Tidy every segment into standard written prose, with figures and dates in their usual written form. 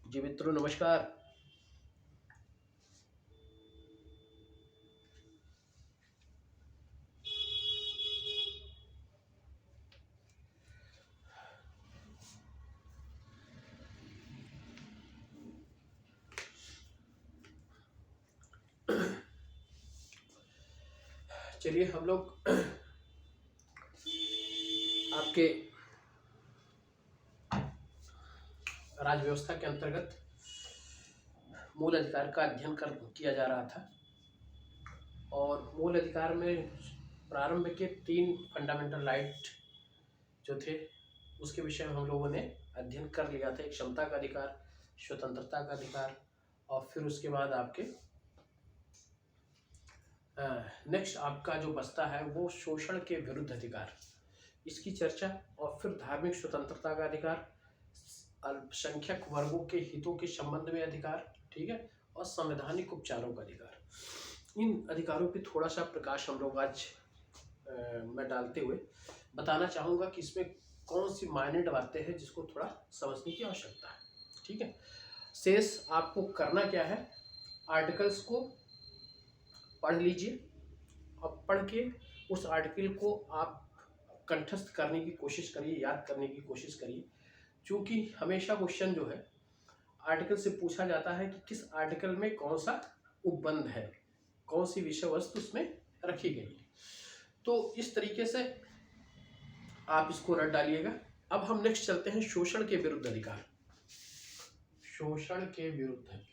जी मित्रों नमस्कार। चलिए हम लोग आपके राज्य व्यवस्था के अंतर्गत मूल अधिकार का अध्ययन किया जा रहा था और मूल अधिकार में प्रारंभ के 3 फंडामेंटल राइट जो थे उसके विषय में हम लोगों ने अध्ययन कर लिया था। एक क्षमता का अधिकार, स्वतंत्रता का अधिकार और फिर उसके बाद आपके नेक्स्ट आपका जो बचता है वो शोषण के विरुद्ध अधिकार, इसकी चर्चा, और फिर धार्मिक स्वतंत्रता का अधिकार, अल्पसंख्यक वर्गों के हितों के संबंध में अधिकार, ठीक है, और संवैधानिक उपचारों का अधिकार। इन अधिकारों पे थोड़ा सा प्रकाश हम लोग आज मैं डालते हुए बताना चाहूँगा कि इसमें कौन सी मायने बातें हैं जिसको थोड़ा समझने की आवश्यकता है, ठीक है। शेष आपको करना क्या है, आर्टिकल्स को पढ़ लीजिए और पढ़ के उस आर्टिकल को आप कंठस्थ करने की कोशिश करिए, याद करने की कोशिश करिए, क्योंकि हमेशा क्वेश्चन जो है आर्टिकल से पूछा जाता है कि किस आर्टिकल में कौन सा उपबंध है, कौन सी विषय वस्तु उसमें रखी गई है। तो इस तरीके से आप इसको रट डालिएगा। अब हम नेक्स्ट चलते हैं शोषण के विरुद्ध अधिकार। शोषण के विरुद्ध अधिकार,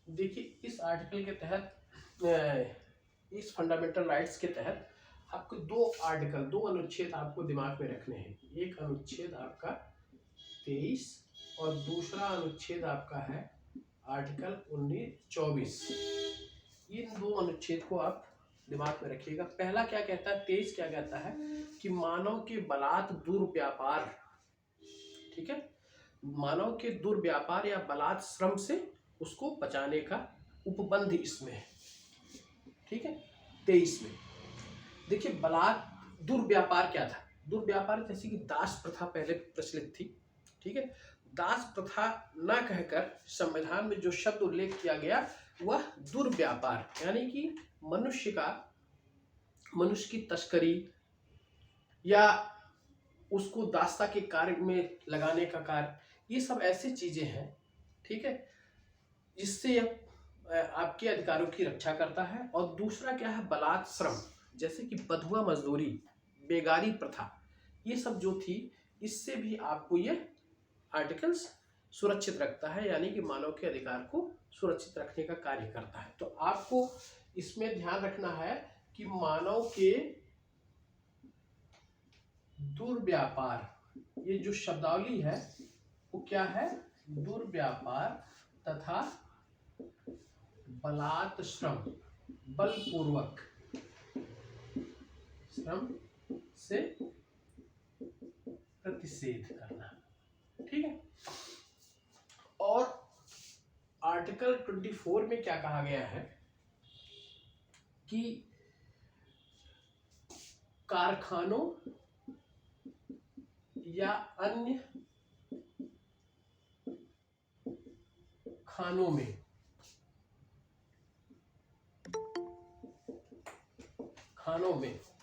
देखिए इस आर्टिकल के तहत, इस फंडामेंटल राइट्स के तहत आपको 2 अनुच्छेद आपको दिमाग में रखने हैं। एक अनुच्छेद आपका 23 और दूसरा अनुच्छेद आपका है आर्टिकल 19-24। इन 2 अनुच्छेद को आप दिमाग में रखिएगा। पहला क्या कहता है, 23 क्या कहता है कि मानव के बलात् दुर्व्यापार, ठीक है, मानव के दुर्व्यापार या बलात् श्रम से उसको बचाने का उपबंध इसमें है, ठीक है। 23 में देखिए बलात् दुर्व्यापार क्या था। दुर्व्यापार जैसे कि दास प्रथा पहले प्रचलित थी, ठीक है। दास प्रथा न कहकर संविधान में जो शब्द उल्लेख किया गया वह दुर्व्यापार, यानी कि मनुष्य की तस्करी या उसको दासता के कार्य में लगाने का कार्य, ये सब ऐसी चीजें हैं, ठीक है, जिससे आपके अधिकारों की रक्षा करता है। और दूसरा क्या है, बलात् श्रम, जैसे कि बधुआ मजदूरी, बेगारी प्रथा, ये सब जो थी, इससे भी आपको ये आर्टिकल्स सुरक्षित रखता है, यानी कि मानव के अधिकार को सुरक्षित रखने का कार्य करता है। तो आपको इसमें ध्यान रखना है कि मानव के दुर्व्यापार, ये जो शब्दावली है वो क्या है, दुर्व्यापार तथा बलात् श्रम, बलपूर्वक श्रम से प्रतिषेध करना, ठीक है। और आर्टिकल 24 में क्या कहा गया है कि कारखानों या अन्य खानों में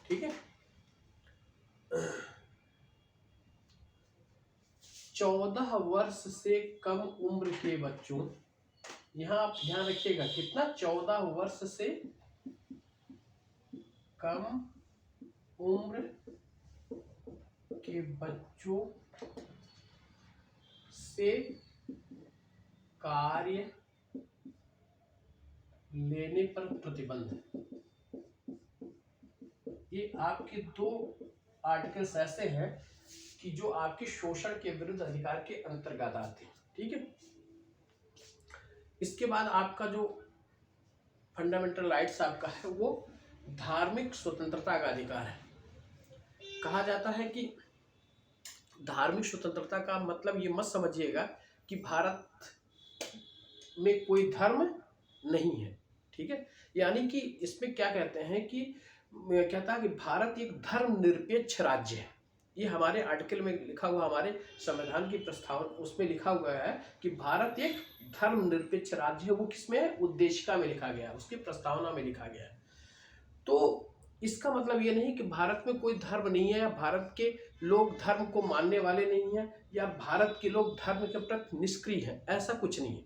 ठीक है, 14 वर्ष से कम उम्र के बच्चों, यहां आप ध्यान रखिएगा कितना, 14 वर्ष से कम उम्र के बच्चों से कार्य लेने पर प्रतिबंध। ये आपके 2 आर्टिकल्स ऐसे हैं कि जो आपके शोषण के विरुद्ध अधिकार के अंतर्गत आते हैं, ठीक है। इसके बाद आपका जो फंडामेंटल राइट्स आपका है वो धार्मिक स्वतंत्रता का अधिकार है। कहा जाता है कि धार्मिक स्वतंत्रता का मतलब ये मत समझिएगा कि भारत में कोई धर्म नहीं है, ठीक है। यानी कि इसमें क्या कहते हैं कि कहता है कि भारत एक धर्मनिरपेक्ष राज्य है। ये हमारे आर्टिकल में लिखा हुआ, हमारे संविधान की प्रस्तावना उसमें लिखा हुआ है कि भारत एक धर्मनिरपेक्ष राज्य है। वो किसमें है? उद्देशिका में लिखा गया है, उसकी प्रस्तावना में लिखा गया है। तो इसका मतलब ये नहीं कि भारत में कोई धर्म नहीं है, या भारत के लोग धर्म को मानने वाले नहीं हैं, या भारत के लोग धर्म के प्रति निष्क्रिय हैं, ऐसा कुछ नहीं है।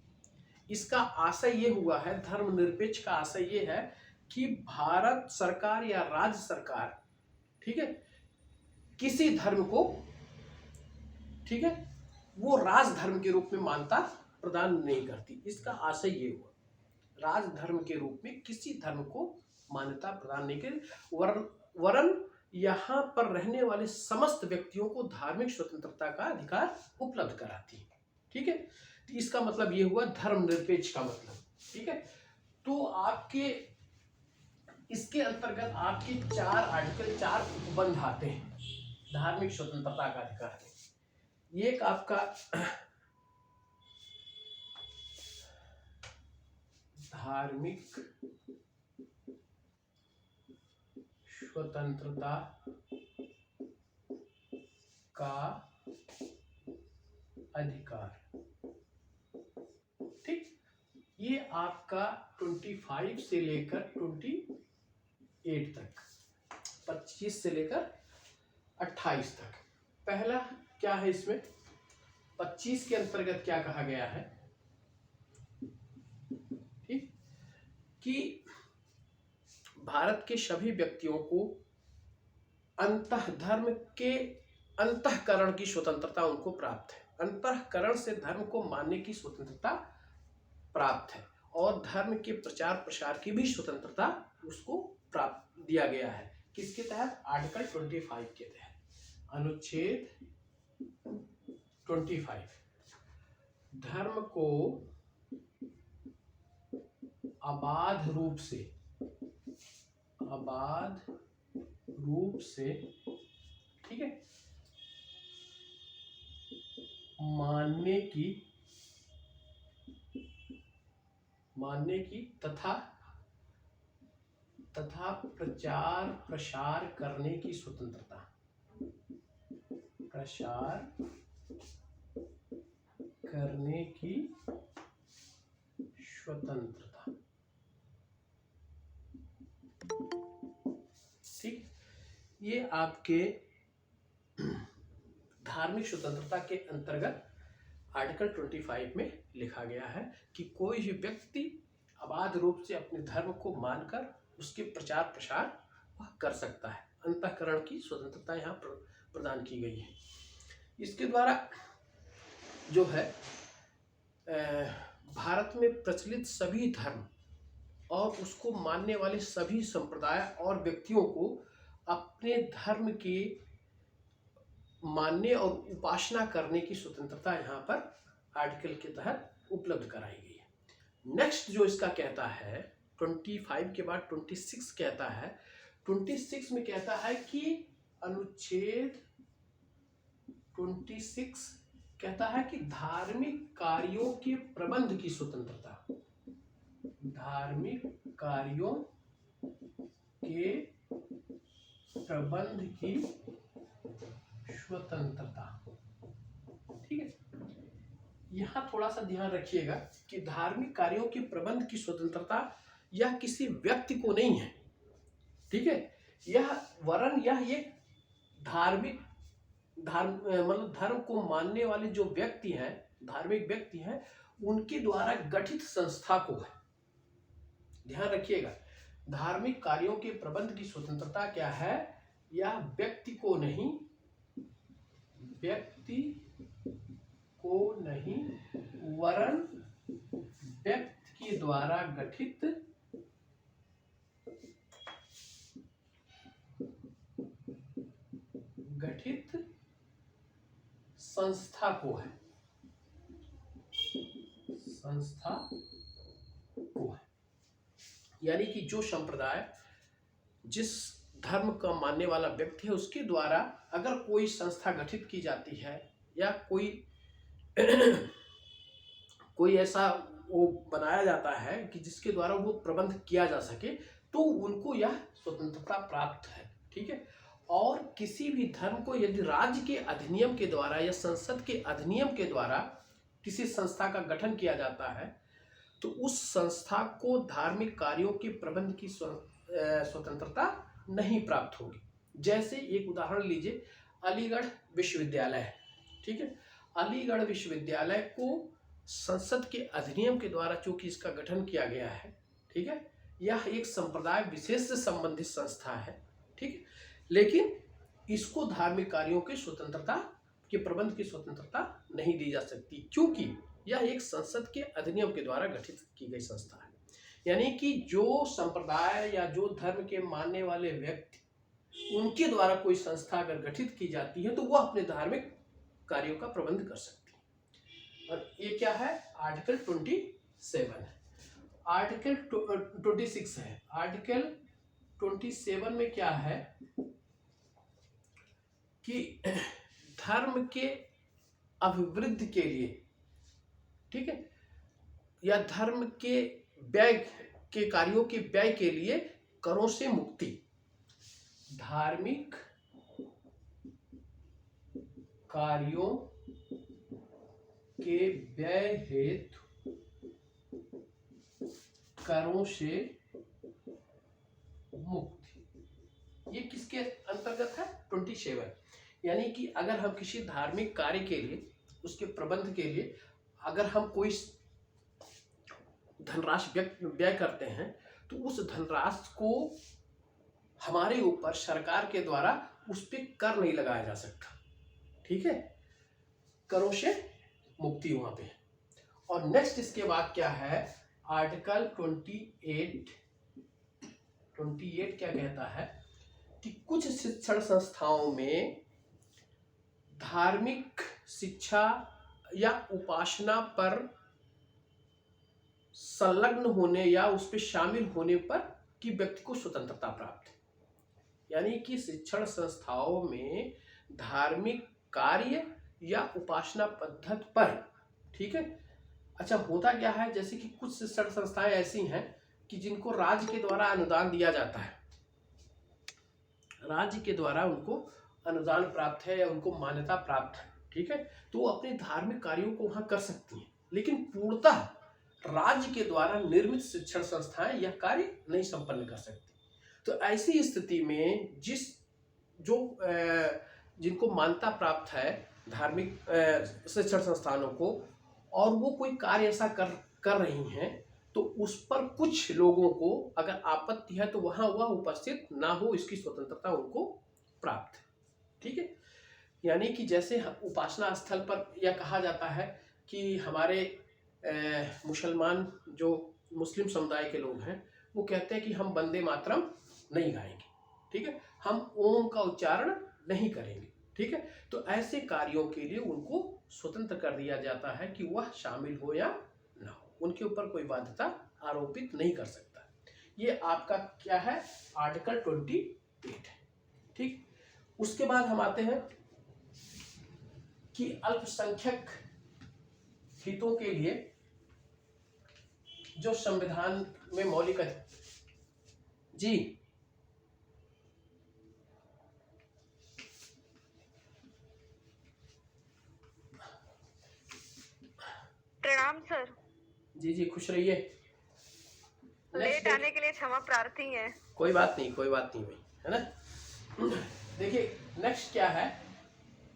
इसका आशय ये हुआ है, धर्मनिरपेक्ष का आशय ये है कि भारत सरकार या राज्य सरकार, ठीक है, किसी धर्म को, ठीक है, वो राज धर्म के रूप में मान्यता प्रदान नहीं करती। इसका आशय ये हुआ, राज धर्म के रूप में किसी धर्म को मान्यता प्रदान नहीं करें, वरन यहाँ पर रहने वाले समस्त व्यक्तियों को धार्मिक स्वतंत्रता का अधिकार उपलब्ध कराती है, ठीक है। तो इसका मतलब ये हुआ धर्मनिरपेक्ष का मतलब, ठीक है। तो आपके इसके अंतर्गत आपके 4 आर्टिकल, 4 उपबंध आते हैं धार्मिक स्वतंत्रता का अधिकार में। एक आपका धार्मिक स्वतंत्रता का अधिकार, ठीक, ये आपका 25 से लेकर 28 तक, 25 से लेकर 28 तक। पहला क्या है इसमें? 25 के अंतर्गत क्या कहा गया है, ठीक, कि भारत के सभी व्यक्तियों को अंतःधर्म के अंतःकरण की स्वतंत्रता उनको प्राप्त है। अंतःकरण से धर्म को मानने की स्वतंत्रता प्राप्त है, और धर्म के प्रचार प्रसार की भी स्वतंत्रता उसको प्राप्त दिया गया है। किसके तहत? आर्टिकल 25 के तहत, अनुच्छेद 25। धर्म को अबाध रूप से, ठीक है, मानने की तथा प्रचार प्रसार करने की स्वतंत्रता, ठीक। ये आपके धार्मिक स्वतंत्रता के अंतर्गत आर्टिकल 25 में लिखा गया है कि कोई भी व्यक्ति अबाध रूप से अपने धर्म को मानकर उसके प्रचार प्रसार वह कर सकता है। अंतःकरण की स्वतंत्रता यहाँ प्रदान की गई है। इसके द्वारा जो है भारत में प्रचलित सभी धर्म और उसको मानने वाले सभी संप्रदाय और व्यक्तियों को अपने धर्म के मानने और उपासना करने की स्वतंत्रता यहाँ पर आर्टिकल के तहत उपलब्ध कराई गई है। नेक्स्ट जो इसका कहता है, 25 के बाद 26 कहता है। 26 में कहता है कि अनुच्छेद 26 कहता है कि धार्मिक कार्यों के प्रबंध की स्वतंत्रता, धार्मिक कार्यों के प्रबंध की स्वतंत्रता, ठीक है। यहां थोड़ा सा ध्यान रखिएगा कि धार्मिक कार्यों के प्रबंध की स्वतंत्रता यह किसी व्यक्ति को नहीं है, ठीक है। यह वरन यह एक मतलब धर्म को मानने वाले जो व्यक्ति हैं, धार्मिक व्यक्ति हैं, उनके द्वारा गठित संस्था को है। ध्यान रखिएगा, धार्मिक कार्यों के प्रबंध की स्वतंत्रता क्या है? यह व्यक्ति को नहीं वरन व्यक्ति के द्वारा गठित संस्था को है, यानी कि जो संप्रदाय जिस धर्म का मानने वाला व्यक्ति है उसके द्वारा अगर कोई संस्था गठित की जाती है या कोई कोई ऐसा वो बनाया जाता है कि जिसके द्वारा वो प्रबंध किया जा सके, तो उनको यह स्वतंत्रता प्राप्त है। ठीक है। और किसी भी धर्म को यदि राज्य के अधिनियम के द्वारा या संसद के अधिनियम के द्वारा किसी संस्था का गठन किया जाता है, तो उस संस्था को धार्मिक कार्यों के प्रबंध की स्वतंत्रता नहीं प्राप्त होगी। जैसे एक उदाहरण लीजिए, अलीगढ़ विश्वविद्यालय है। ठीक है। अलीगढ़ विश्वविद्यालय को संसद के अधिनियम के द्वारा चूंकि इसका गठन किया गया है, ठीक है, यह एक संप्रदाय विशेष से संबंधित संस्था है। ठीक है। लेकिन इसको धार्मिक कार्यों की स्वतंत्रता के प्रबंध की स्वतंत्रता नहीं दी जा सकती, क्योंकि यह एक संसद के अधिनियम के द्वारा गठित की गई संस्था है। यानी कि जो संप्रदाय या जो धर्म के मानने वाले व्यक्ति, उनके द्वारा कोई संस्था अगर गठित की जाती है तो वह अपने धार्मिक कार्यों का प्रबंध कर सकती है। और ये क्या है? आर्टिकल 27 है। आर्टिकल 26 है। आर्टिकल 27 में क्या है कि धर्म के अभिवृद्धि के लिए, ठीक है, या धर्म के व्यय के कार्यों के व्यय के लिए करों से मुक्ति, धार्मिक कार्यों के व्यय हेतु करों से मुक्ति, ये किसके अंतर्गत है? 27। यानी कि अगर हम किसी धार्मिक कार्य के लिए, उसके प्रबंध के लिए अगर हम कोई धनराशि व्यय करते हैं, तो उस धनराशि को हमारे ऊपर सरकार के द्वारा उस पर कर नहीं लगाया जा सकता। ठीक है। करों से मुक्ति वहां पे। और नेक्स्ट इसके बाद क्या है? आर्टिकल 28 क्या कहता है कि कुछ शिक्षण संस्थाओं में धार्मिक शिक्षा या उपासना पर संलग्न होने या उस पर शामिल होने पर कि व्यक्ति को स्वतंत्रता प्राप्त है। यानी कि शिक्षण संस्थाओं में धार्मिक कार्य या उपासना पद्धति पर, ठीक है। अच्छा, होता क्या है, जैसे कि कुछ शिक्षण संस्थाएं ऐसी हैं कि जिनको राज्य के द्वारा अनुदान दिया जाता है, राज्य के द्वारा उनको अनुदान प्राप्त है या उनको मान्यता प्राप्त है, ठीक है, तो वो अपने धार्मिक कार्यों को वहां कर सकती हैं। लेकिन पूर्णतः राज्य के द्वारा निर्मित शिक्षण संस्थाएं यह कार्य नहीं संपन्न कर सकती। तो ऐसी स्थिति में जिनको मान्यता प्राप्त है धार्मिक शिक्षण संस्थानों को, और वो कोई कार्य ऐसा कर रही हैं, तो उस पर कुछ लोगों को अगर आपत्ति है तो वहां वह उपस्थित ना हो, इसकी स्वतंत्रता उनको प्राप्त है। ठीक है। यानी कि जैसे उपासना स्थल पर यह कहा जाता है कि हमारे मुसलमान जो मुस्लिम समुदाय के लोग हैं, वो कहते हैं कि हम वंदे मातरम नहीं गाएंगे, ठीक है, हम ओम का उच्चारण नहीं करेंगे, ठीक है। तो ऐसे कार्यों के लिए उनको स्वतंत्र कर दिया जाता है कि वह शामिल हो या ना हो, उनके ऊपर कोई बाध्यता आरोपित नहीं कर सकता। ये आपका क्या है? आर्टिकल 28 है। ठीक। उसके बाद हम आते हैं कि अल्पसंख्यक हितों के लिए जो संविधान में मौलिक जी प्रणाम सर। जी खुश रहिए। लेट आने के लिए क्षमा प्रार्थी है। कोई बात नहीं भाई, है ना। देखिए नेक्स्ट क्या है,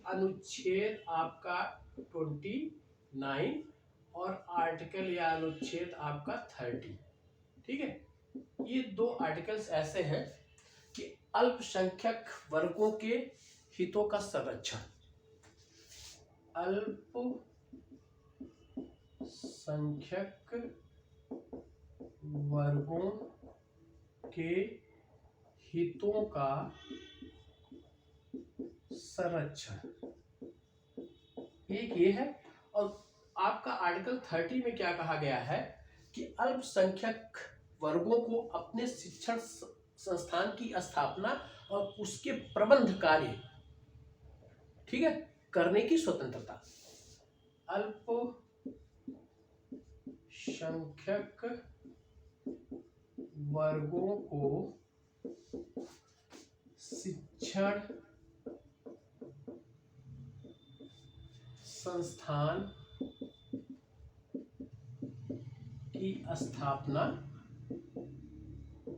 अनुच्छेद आपका 29 और आर्टिकल या अनुच्छेद आपका 30। ठीक है। ये दो आर्टिकल्स ऐसे हैं कि अल्पसंख्यक वर्गों के हितों का संरक्षण, अल्पसंख्यक वर्गों के हितों का संरक्षण, एक ये है। और आपका आर्टिकल 30 में क्या कहा गया है कि अल्पसंख्यक वर्गों को अपने शिक्षण संस्थान की स्थापना और उसके प्रबंध कार्य, ठीक है, करने की स्वतंत्रता। अल्पसंख्यक वर्गों को शिक्षण संस्थान की स्थापना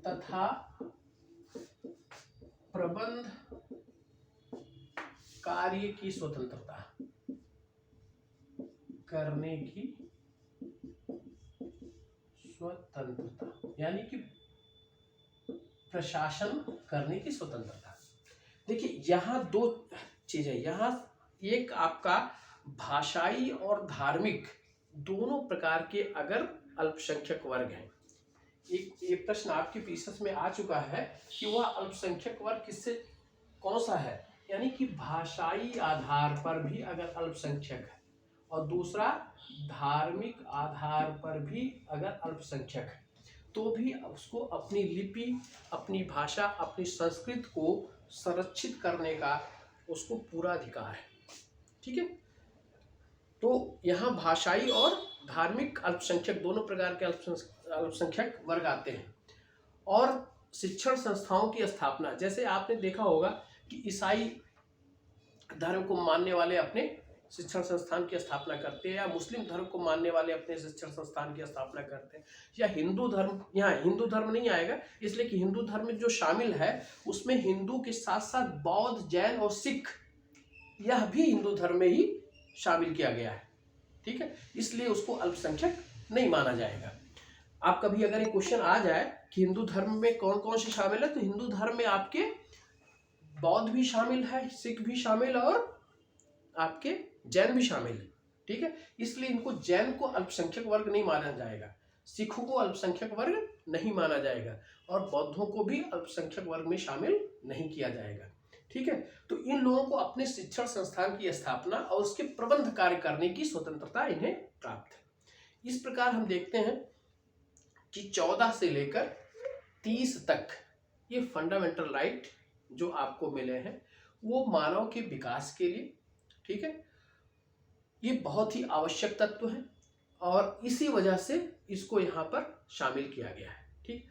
तथा प्रबंध कार्य की स्वतंत्रता करने की स्वतंत्रता, यानी कि प्रशासन करने की स्वतंत्रता। देखिए यहाँ दो चीजें, यहाँ एक आपका भाषाई और धार्मिक दोनों प्रकार के अगर अल्पसंख्यक वर्ग हैं, एक प्रश्न आपके पीसीएस में आ चुका है कि वह अल्पसंख्यक वर्ग किससे कौन सा है, यानी कि भाषाई आधार पर भी अगर अल्पसंख्यक है और दूसरा धार्मिक आधार पर भी अगर अल्पसंख्यक है, तो भी उसको अपनी लिपि, अपनी भाषा, अपनी संस्कृति को संरक्षित करने का उसको पूरा अधिकार है। ठीक है, तो यहाँ भाषाई और धार्मिक अल्पसंख्यक दोनों प्रकार के अल्पसंख्यक वर्ग आते हैं। और शिक्षण संस्थाओं की स्थापना, जैसे आपने देखा होगा कि ईसाई धर्म को मानने वाले अपने शिक्षण संस्थान की स्थापना करते हैं, या मुस्लिम धर्म को मानने वाले अपने शिक्षण संस्थान की स्थापना करते हैं, या हिंदू धर्म, यहाँ हिंदू धर्म नहीं आएगा इसलिए कि हिंदू धर्म में जो शामिल है उसमें हिंदू के साथ साथ बौद्ध, जैन और सिख, यह भी हिंदू धर्म में ही शामिल किया गया है। ठीक है, इसलिए उसको अल्पसंख्यक नहीं माना जाएगा। आप कभी अगर एक क्वेश्चन आ जाए कि हिंदू धर्म में कौन कौन से शामिल है, तो हिंदू धर्म में आपके बौद्ध भी शामिल है, सिख भी शामिल और आपके जैन भी शामिल है। ठीक है, इसलिए इनको जैन को अल्पसंख्यक वर्ग नहीं माना जाएगा, सिखों को अल्पसंख्यक वर्ग नहीं माना जाएगा और बौद्धों को भी अल्पसंख्यक वर्ग में शामिल नहीं किया जाएगा। ठीक है, तो इन लोगों को अपने शिक्षण संस्थान की स्थापना और उसके प्रबंध कार्य करने की स्वतंत्रता इन्हें प्राप्त है। इस प्रकार हम देखते हैं कि 14 से लेकर 30 तक ये फंडामेंटल राइट जो आपको मिले हैं वो मानव के विकास के लिए, ठीक है, ये बहुत ही आवश्यक तत्व है और इसी वजह से इसको यहाँ पर शामिल किया गया है। ठीक,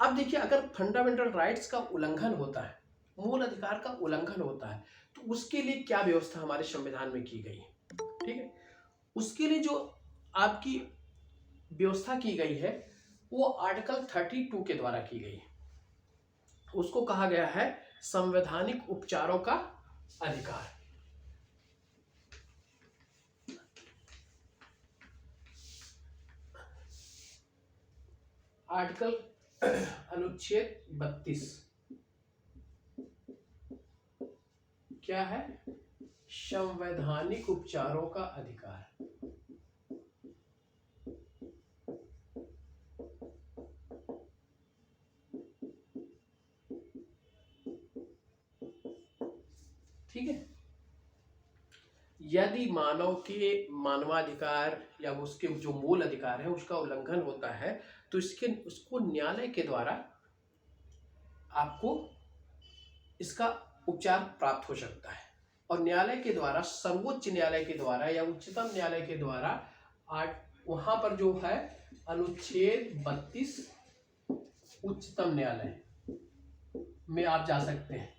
अब देखिए अगर फंडामेंटल राइट्स का उल्लंघन होता है, मूल अधिकार का उल्लंघन होता है, तो उसके लिए क्या व्यवस्था हमारे संविधान में की गई है। ठीक है, उसके लिए जो आपकी व्यवस्था की गई है वो आर्टिकल 32 के द्वारा की गई है। उसको कहा गया है संवैधानिक उपचारों का अधिकार। आर्टिकल अनुच्छेद 32 क्या है? संवैधानिक उपचारों का अधिकार। ठीक है, यदि मानव के मानवाधिकार या उसके जो मूल अधिकार है उसका उल्लंघन होता है तो उसको न्यायालय के द्वारा आपको इसका उपचार प्राप्त हो सकता है और न्यायालय के द्वारा, सर्वोच्च न्यायालय के द्वारा या उच्चतम न्यायालय के द्वारा वहां पर जो है अनुच्छेद 32 उच्चतम न्यायालय में आप जा सकते हैं।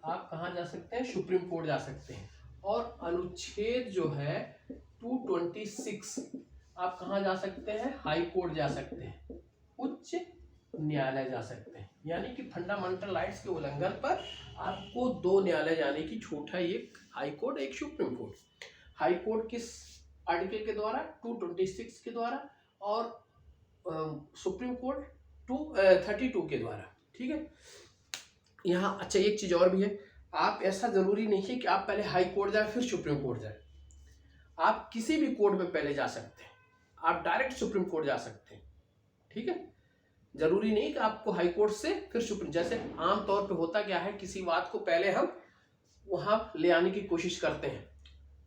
आप कहाँ जा सकते हैं? सुप्रीम कोर्ट जा सकते हैं। और अनुच्छेद जो है 226 आप कहाँ जा सकते हैं? हाई कोर्ट जा सकते हैं, उच्च न्यायालय जा सकते हैं। यानी कि फंडामेंटल राइट्स के उल्लंघन पर आपको 2 न्यायालय जाने की छूट है, एक हाई कोर्ट, एक सुप्रीम कोर्ट। हाई कोर्ट किस आर्टिकल के द्वारा? 226 के द्वारा और सुप्रीम कोर्ट 232 के द्वारा। ठीक है, यहाँ अच्छा एक चीज और भी है, आप ऐसा जरूरी नहीं है कि आप पहले हाई कोर्ट जाए फिर सुप्रीम कोर्ट जाए। आप किसी भी कोर्ट में पहले जा सकते हैं, आप डायरेक्ट सुप्रीम कोर्ट जा सकते हैं। ठीक है, जरूरी नहीं कि आपको हाई कोर्ट से फिर सुप्रीम, जैसे आमतौर पे होता क्या है, किसी बात को पहले हम वहां ले आने की कोशिश करते हैं,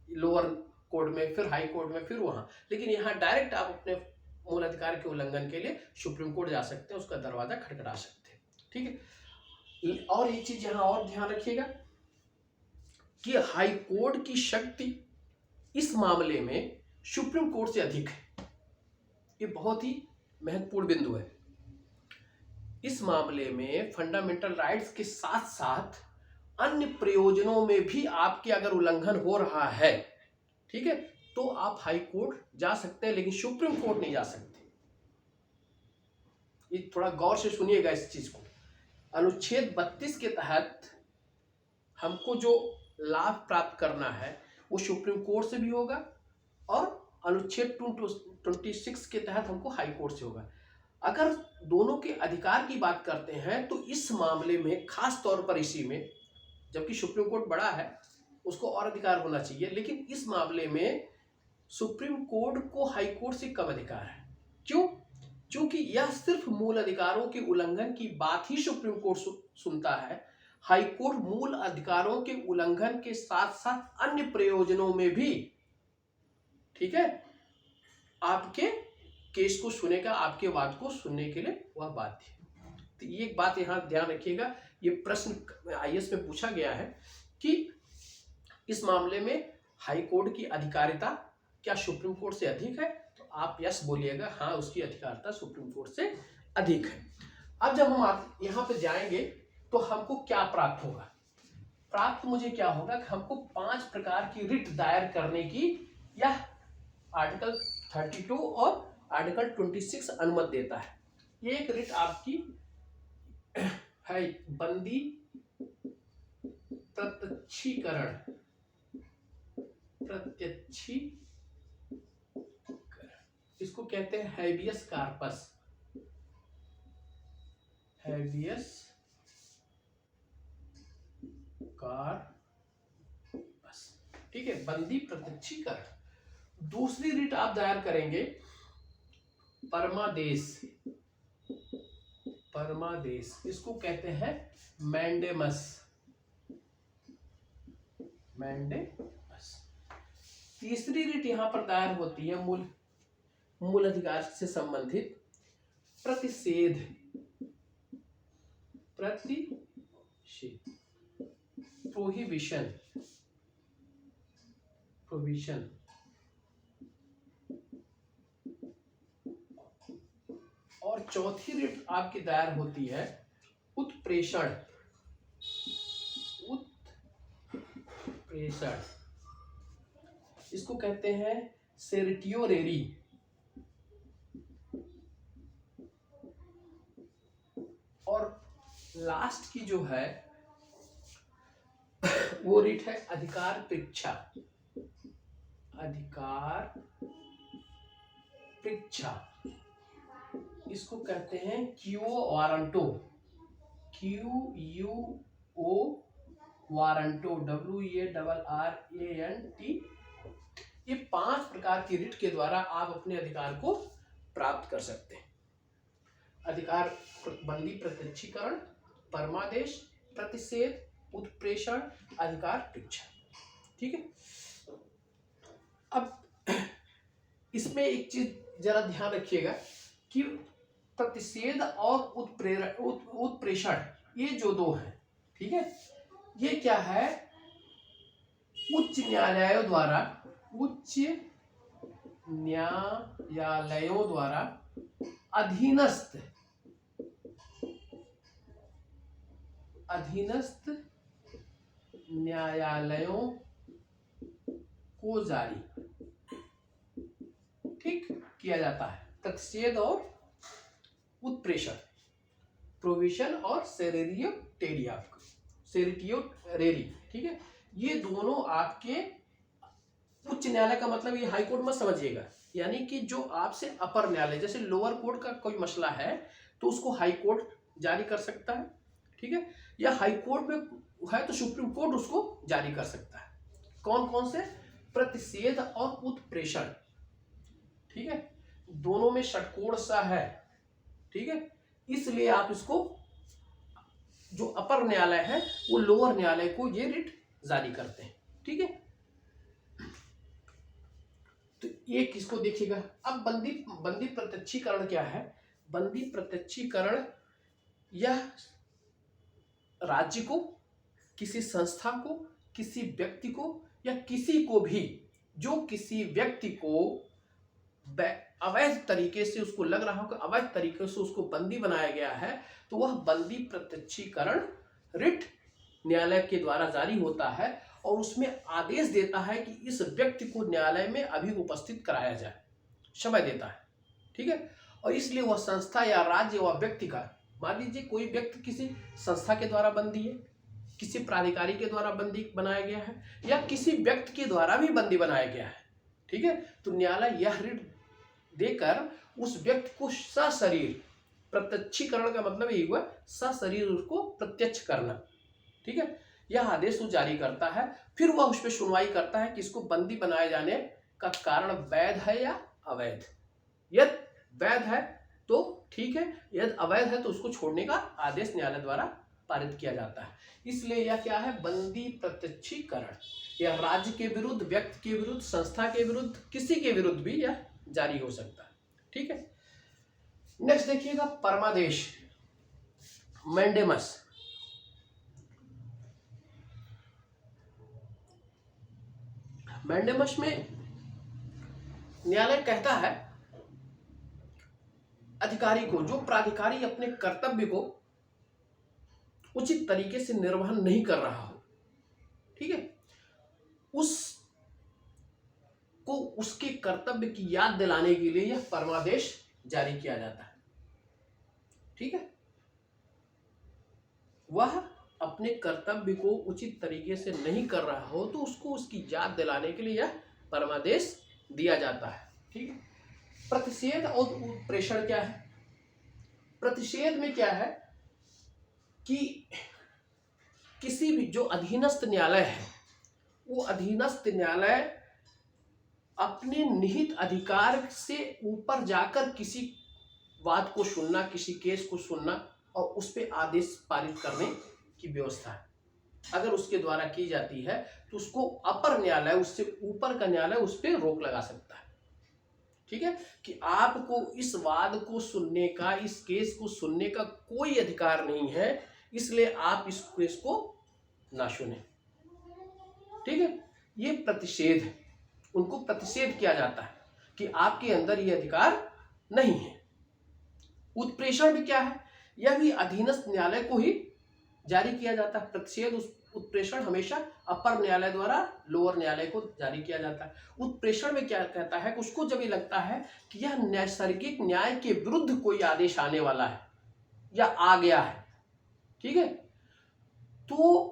लोअर कोर्ट में, फिर हाई कोर्ट में, फिर वहां, लेकिन यहाँ डायरेक्ट आप अपने मूल अधिकार के उल्लंघन के लिए सुप्रीम कोर्ट जा सकते हैं, उसका दरवाजा खटखटा सकते हैं। ठीक है। और एक चीज यहाँ और ध्यान रखिएगा कि हाई कोर्ट की शक्ति इस मामले में सुप्रीम कोर्ट से अधिक है। ये बहुत ही महत्वपूर्ण बिंदु है। इस मामले में फंडामेंटल राइट्स के साथ साथ अन्य प्रयोजनों में भी आपके अगर उल्लंघन हो रहा है, ठीक है, तो आप हाई कोर्ट जा सकते हैं, लेकिन सुप्रीम कोर्ट नहीं जा सकते। ये थोड़ा गौर से सुनिएगा इस चीज को। अनुच्छेद 32 के तहत हमको जो लाभ प्राप्त करना है वो सुप्रीम कोर्ट से भी होगा और अनुच्छेद 26 के तहत हमको हाई कोर्ट से होगा। अगर दोनों के अधिकार की बात करते हैं तो इस मामले में खास तौर पर इसी में, जबकि सुप्रीम कोर्ट बड़ा है उसको और अधिकार होना चाहिए, लेकिन इस मामले में सुप्रीम कोर्ट को हाई कोर्ट से कम अधिकार है। क्यों? क्योंकि यह सिर्फ मूल अधिकारों के उल्लंघन की बात ही सुप्रीम कोर्ट सुनता है। हाई कोर्ट मूल अधिकारों के उल्लंघन के साथ साथ अन्य प्रयोजनों में भी, ठीक है, आपके केस को सुनेगा, आपके वाद को सुनने के लिए वह बाध्य है। तो ये एक बात यहां ध्यान रखिएगा। ये प्रश्न आईएएस में पूछा गया है कि इस मामले में हाई कोर्ट की अधिकारिता क्या सुप्रीम कोर्ट से अधिक है, तो आप यस बोलिएगा, हाँ उसकी अधिकारिता सुप्रीम कोर्ट से अधिक है। अब जब हम यहाँ पे जाएंगे तो हमको क्या प्राप्त होगा? प्राप्त मुझे क्या होगा कि हमको 5 प्रकार की रिट दायर करने की यह आर्टिकल 32 और आर्टिकल 26 अनुमति देता है। ये एक रिट आपकी है बंदी प्रत्यक्षीकरण, इसको कहते हैं हैबियस कार्पस, हैबियस कार्पस, ठीक है, बंदी प्रत्यक्षीकरण। दूसरी रिट आप दायर करेंगे परमादेश, परमादेश, इसको कहते हैं मैंडेमस, मैंडेमस। तीसरी रिट यहां पर दायर होती है मूल अधिकार से संबंधित प्रतिषेध, प्रतिषेध, प्रोहिबिशन, प्रोविजन। और चौथी रिट आपकी दायर होती है उत्प्रेषण, उत्प्रेषण, इसको कहते हैं सेरिटियोरेरी। और लास्ट की जो है वो रिट है अधिकार परीक्षा, अधिकार परीक्षा, इसको कहते हैं क्यूओ वारंटो, QUO वारंटो, WARRANT। ये 5 प्रकार की रिट के द्वारा आप अपने अधिकार को प्राप्त कर सकते हैं। अधिकार बंदी प्रत्यक्षीकरण, परमादेश, प्रतिषेध, उत्प्रेषण, अधिकार परीक्षा, ठीक है। अब इसमें एक चीज जरा ध्यान रखिएगा कि प्रतिषेध और उत्प्रेषण ये जो दो हैं, ठीक है, ये क्या है? उच्च न्यायालयों द्वारा, उच्च न्यायालयों द्वारा अधीनस्थ न्यायालयों को जारी, ठीक, किया जाता है। प्रतिषेध और उत्प्रेषण, प्रोविजन और सेरिटियोरेरी, ठीक है, ये दोनों आपके उच्च न्यायालय का मतलब ये हाई कोर्ट मत समझिएगा, यानी कि जो आपसे अपर न्यायालय, जैसे लोअर कोर्ट का कोई मसला है तो उसको हाई कोर्ट जारी कर सकता है, ठीक है, या हाई कोर्ट में है तो सुप्रीम कोर्ट उसको जारी कर सकता है। कौन कौन से? प्रतिषेध और उत्प्रेषण, ठीक है, दोनों में षटकोण सा है, ठीक है, इसलिए आप इसको, जो अपर न्यायालय है वो लोअर न्यायालय को ये रिट जारी करते हैं, ठीक है। तो ये किसको देखिएगा। अब बंदी प्रत्यक्षीकरण क्या है? बंदी प्रत्यक्षीकरण यह राज्य को, किसी संस्था को, किसी व्यक्ति को या किसी को भी, जो किसी व्यक्ति को अवैध तरीके से उसको लग रहा हो कि अवैध तरीके से उसको बंदी बनाया गया है, तो वह बंदी प्रत्यक्षीकरण रिट न्यायालय के द्वारा जारी होता है और उसमें आदेश देता है कि इस व्यक्ति को न्यायालय में अभी उपस्थित कराया जाए, समय देता है। ठीक है। और इसलिए वह संस्था या राज्य व व्यक्ति का, मान लीजिए कोई व्यक्ति किसी संस्था के द्वारा बंदी है, किसी प्राधिकारी के द्वारा बंदी बनाया गया है या किसी व्यक्ति के द्वारा भी बंदी बनाया गया है। ठीक है। तो न्यायालय यह रिट देकर उस व्यक्ति को सशरीर, प्रत्यक्षीकरण का मतलब यही हुआ सशरीर उसको प्रत्यक्ष करना। ठीक है। यह आदेश वो जारी करता है, फिर वह उस पर सुनवाई करता है कि इसको बंदी बनाए जाने का कारण वैध है या अवैध। यदि वैध है तो ठीक है, यदि अवैध है तो उसको छोड़ने का आदेश न्यायालय द्वारा पारित किया जाता है। इसलिए यह क्या है, बंदी प्रत्यक्षीकरण। यह राज्य के विरुद्ध, व्यक्ति के विरुद्ध, संस्था के विरुद्ध, किसी के विरुद्ध भी यह जारी हो सकता है। ठीक है। नेक्स्ट देखिएगा परमादेश, मैंडेमस। मैंडेमस में न्यायालय कहता है अधिकारी को, जो प्राधिकारी अपने कर्तव्य को उचित तरीके से निर्वहन नहीं कर रहा हो, ठीक है, उसको उसके कर्तव्य की याद दिलाने के लिए यह परमादेश जारी किया जाता है। ठीक है। वह अपने कर्तव्य को उचित तरीके से नहीं कर रहा हो तो उसको उसकी याद दिलाने के लिए यह परमादेश दिया जाता है। ठीक है। प्रतिषेध और उत्प्रेषण क्या है? प्रतिषेध में क्या है कि किसी भी जो अधीनस्थ न्यायालय है, वो अधीनस्थ न्यायालय अपने निहित अधिकार से ऊपर जाकर किसी बात को सुनना, किसी केस को सुनना और उस पर आदेश पारित करने की व्यवस्था है। अगर उसके द्वारा की जाती है तो उसको अपर न्यायालय, उससे ऊपर का न्यायालय उस पर रोक लगा सकता है। ठीक है, कि आपको इस वाद को सुनने का, इस केस को सुनने का कोई अधिकार नहीं है, इसलिए आप इस केस को ना सुने। ठीक है। ये प्रतिषेध है, उनको प्रतिषेध किया जाता है कि आपके अंदर ये अधिकार नहीं है। उत्प्रेषण भी क्या है? यह भी अधीनस्थ न्यायालय को ही जारी किया जाता है। प्रतिषेध, उत्प्रेषण हमेशा अपर न्यायालय द्वारा लोअर न्यायालय को जारी किया जाता है। उत्प्रेषण में क्या कहता है कि उसको जब ये लगता है कि यह नैसर्गिक न्याय के विरुद्ध कोई आदेश आने वाला है या आ गया है, ठीक है, तो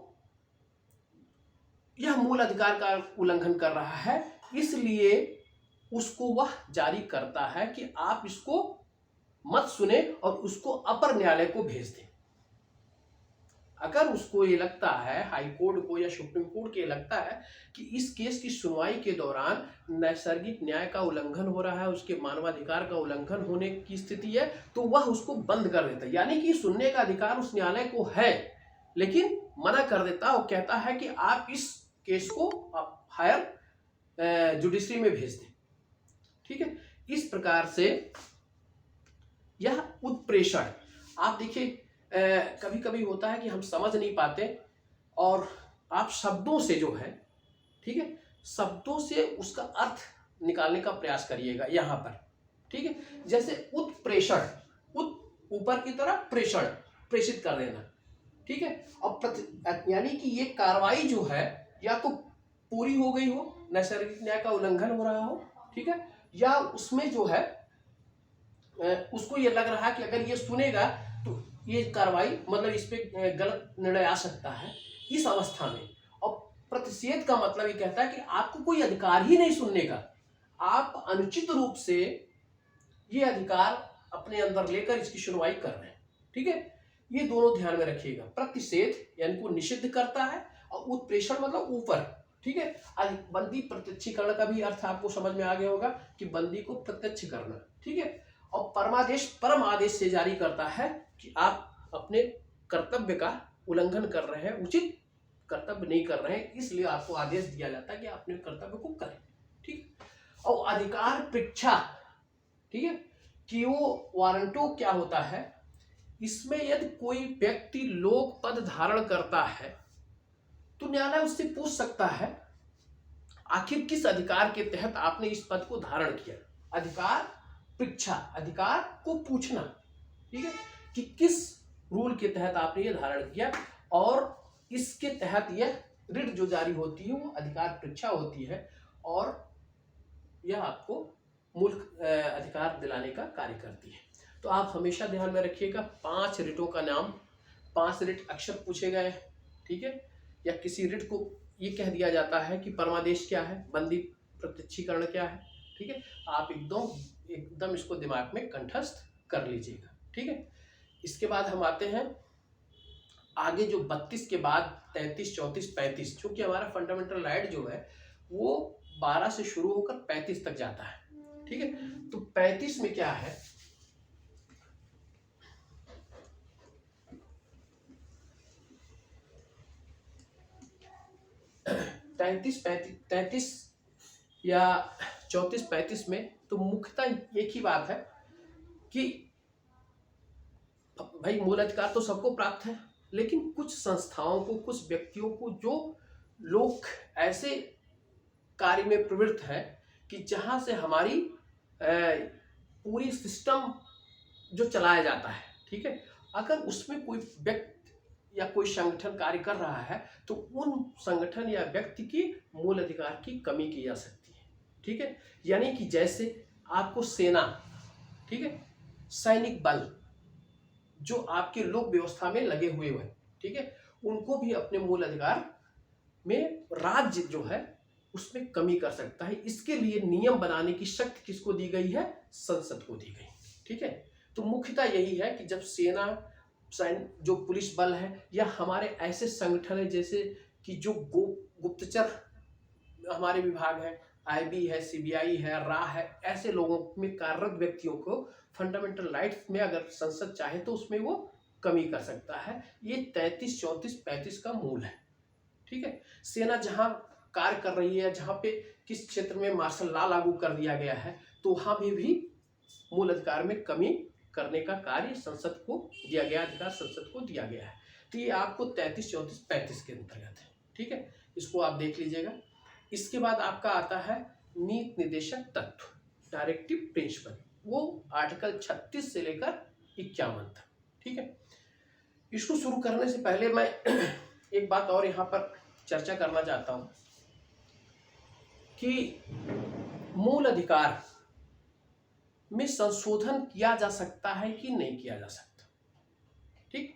यह मूल अधिकार का उल्लंघन कर रहा है, इसलिए उसको वह जारी करता है कि आप इसको मत सुने और उसको अपर न्यायालय को भेज दें। अगर उसको ये लगता है, हाई कोर्ट को या सुप्रीम कोर्ट को ये लगता है कि इस केस की सुनवाई के दौरान नैसर्गिक न्याय का उल्लंघन हो रहा है, उसके मानवाधिकार का उल्लंघन होने की स्थिति है, तो वह उसको बंद कर देता है। यानी कि सुनने का अधिकार उस न्यायालय को है, लेकिन मना कर देता और कहता है कि आप इस केस को आप हायर जुडिशरी में भेज दें। ठीक है। इस प्रकार से यह उत्प्रेषण, आप देखिए कभी कभी होता है कि हम समझ नहीं पाते और आप शब्दों से जो है, ठीक है, शब्दों से उसका अर्थ निकालने का प्रयास करिएगा यहाँ पर। ठीक है। जैसे उत्प्रेषण, ऊपर की तरफ, प्रेषण, प्रेषित कर देना। ठीक है। और यानी कि ये कार्रवाई जो है या तो पूरी हो गई हो, नैसर्गिक न्याय का उल्लंघन हो रहा हो, ठीक है, या उसमें जो है उसको ये लग रहा है कि अगर ये सुनेगा तो ये कार्रवाई, मतलब इस पे गलत निर्णय आ सकता है। इस अवस्था में, और प्रतिषेध का मतलब ये कहता है कि आपको कोई अधिकार ही नहीं सुनने का, आप अनुचित रूप से ये अधिकार अपने अंदर लेकर इसकी सुनवाई कर रहे हैं। ठीक है। ये दोनों ध्यान में रखिएगा। प्रतिषेध यानी को निषिद्ध करता है और उत्प्रेषण मतलब ऊपर। ठीक है। बंदी प्रत्यक्षीकरण का भी अर्थ आपको समझ में आ गया होगा कि बंदी को प्रत्यक्ष करना। ठीक है। और परमादेश परम आदेश से जारी करता है कि आप अपने कर्तव्य का उल्लंघन कर रहे हैं, उचित कर्तव्य नहीं कर रहे हैं, इसलिए आपको आदेश दिया जाता है कि आप अपने कर्तव्य को करें। ठीक। और अधिकार परीक्षा, ठीक है, कि वो वारंटो क्या होता है, इसमें यदि कोई व्यक्ति लोक पद धारण करता है तो न्यायालय उससे पूछ सकता है आखिर किस अधिकार के तहत आपने इस पद को धारण किया। अधिकार पृच्छा, अधिकार को पूछना, ठीक है, कि किस रूल के तहत आपने ये धारण किया, और इसके तहत यह रिट जो जारी होती है वो अधिकार पृच्छा होती है, और यह आपको मूल अधिकार दिलाने का कार्य करती है। तो आप हमेशा ध्यान में रखिएगा 5 रिटों का नाम, 5 रिट अक्षर पूछे गए, ठीक है, या किसी रिट को ये कह दिया जाता है कि परमादेश क्या है, बंदी प्रत्यक्षीकरण क्या है, ठीक है। आप एकदम इसको दिमाग में कंठस्थ कर लीजिएगा, ठीक है। इसके बाद हम आते हैं आगे, जो 32 के बाद 33, 34, 35, चूंकि हमारा फंडामेंटल राइट जो है वो 12 से शुरू होकर 35 तक जाता है, ठीक है। तो 35 में क्या है, तैतीस या 34, 35 में तो मुख्यतः एक ही बात है कि भाई मूल अधिकार तो सबको प्राप्त है, लेकिन कुछ संस्थाओं को, कुछ व्यक्तियों को, जो लोग ऐसे कार्य में प्रवृत्त है कि जहां से हमारी पूरी सिस्टम जो चलाया जाता है, ठीक है, अगर उसमें कोई व्यक्ति या कोई संगठन कार्य कर रहा है तो उन संगठन या व्यक्ति की मूल अधिकार की कमी की जा सकती है, ठीक है। यानी कि जैसे आपको सेना, ठीक है, सैनिक बल जो आपके लोक व्यवस्था में लगे हुए हैं, ठीक है, उनको भी अपने मूल अधिकार में राज्य जो है उसमें कमी कर सकता है। इसके लिए नियम बनाने की शक्ति किसको दी गई है, संसद को दी गई, ठीक है। तो मुख्यतः यही है कि जब सेना, जो पुलिस बल है, या हमारे ऐसे संगठन है जैसे कि जो गुप्तचर हमारे विभाग है, आईबी है, सीबीआई है, रा है, ऐसे लोगों में कार्यरत व्यक्तियों को फंडामेंटल राइट्स में अगर संसद चाहे तो उसमें वो कमी कर सकता है। ये 33, 34, 35 का मूल है, ठीक है। सेना जहां कार्य कर रही है, जहां पे किस क्षेत्र में मार्शल लॉ लागू कर दिया गया है, तो वहां भी मूल अधिकार में कमी करने का कार्य संसद को दिया गया, अधिकार संसद को दिया गया है। तो ये आपको 33, 34, 35 के अंतर्गत है, ठीक है, इसको आप देख लीजिएगा। इसके बाद आपका आता है नीति निर्देशक तत्व, डायरेक्टिव प्रिंसिपल, वो आर्टिकल 36 से लेकर 51 तक, ठीक है। इसको शुरू करने से पहले मैं एक बात और यहाँ पर चर्चा करना चाहता हूँ कि मूल अधिकार में संशोधन किया जा सकता है कि नहीं किया जा सकता, ठीक,